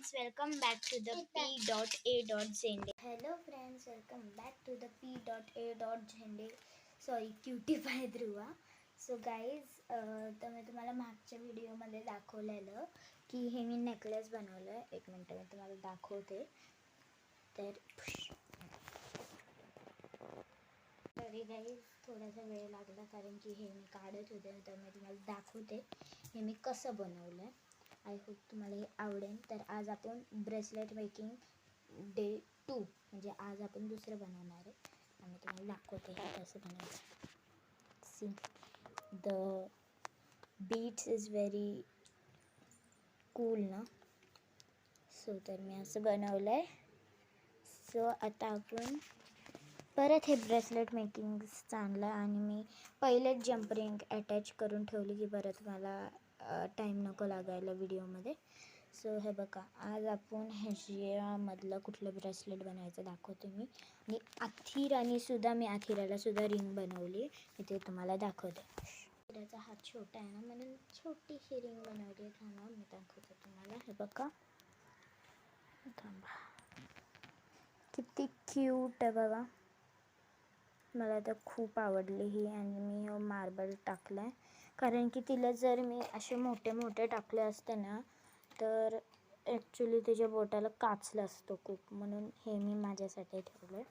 friends, welcome back to the P.A.Zende. Hello friends, welcome back to the P.A.Zende. Sorry, cutie pie ध्रुवा. So guys, तर मी तुम्हाला मागच्या व्हिडिओमध्ये दाखवलेलं की हे मी नेकलेस बनवलं आहे. एक मिनटं मी तुम्हाला दाखवते. तरी गाईज थोडासा वेळ लागला कारण की हे मी काढत होते, तर मी तुम्हाला दाखवते हे मी कसं बनवलं आहे. आय होप तुम्हाला हे आवडेल. तर आज आपण ब्रेसलेट मेकिंग डे 2 म्हणजे आज आपण दुसरं बनवणार आहे आणि तुम्हाला दाखवते हे कसं बनवायचं. See the beats is very cool ना. सो तर मी असं बनवलं आहे. सो आता आपण परत हे ब्रेसलेट मेकिंग चांगलं आणि मी पहिलेच जंप रिंग अटॅच करून ठेवली की परत मला टाईम नको लागायला व्हिडिओमध्ये. सो हे बघा, आज आपण ह्याच्यामधलं कुठलं ब्रेसलेट बनवायचं दाखवते मी. आणि अथिराला मी अथिरालासुद्धा रिंग बनवली, मी ते तुम्हाला दाखवते. अथिराचा हात छोटा आहे ना, म्हणून छोटीशी रिंग बनवली. थांबा मी दाखवते तुम्हाला. हे बघा, थांबा, किती क्यूट आहे बघा. मला तर खूप आवडली ही. आणि मी हो मार्बल टाकलं आहे कारण की तिला जर मी असे मोठे मोठे टाकले असते ना तर ॲक्च्युली तिच्या बोटाला काचलं असतं खूप, म्हणून हे मी माझ्यासाठी ठेवलं आहे.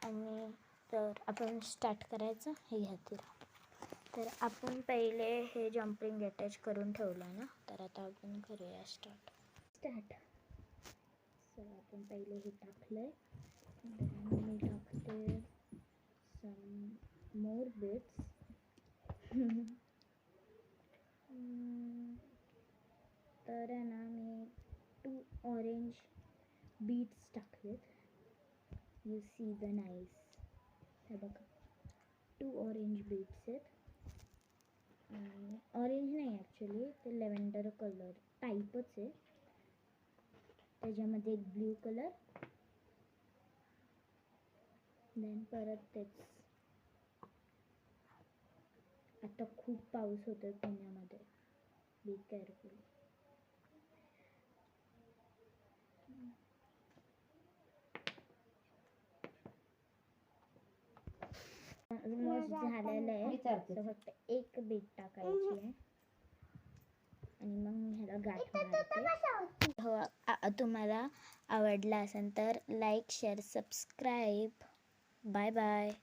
आणि तर आपण स्टार्ट करायचं. हे घ्या. तर आपण पहिले हे जम्पिंग अटॅच करून ठेवलं ना, तर आता आपण करूया स्टार्ट. सो आपण पहिले हे टाकलं आहे. मी टाकते some more bits. तर आहे ना, मी 2 ऑरेंज बीट्स टाकलेत. You see the nice. हे बघा, 2 ऑरेंज बीट्स आहेत. आणि ऑरेंज नाही, ॲक्च्युली ते लेव्हेंडर कलर टाईपच आहे. त्याच्यामध्ये एक ब्ल्यू कलर, देन परत तेच. आता खूप पाऊस होतोय पुण्यामध्ये, बी केअरफुल. ऑलमोस्ट झालेलं आहे. फक्त एक बीट टाकायची आहे आणि मग ह्याला गाठ मारते. हो, तुम्हाला आवडला असेल तर like, share, subscribe. Bye bye.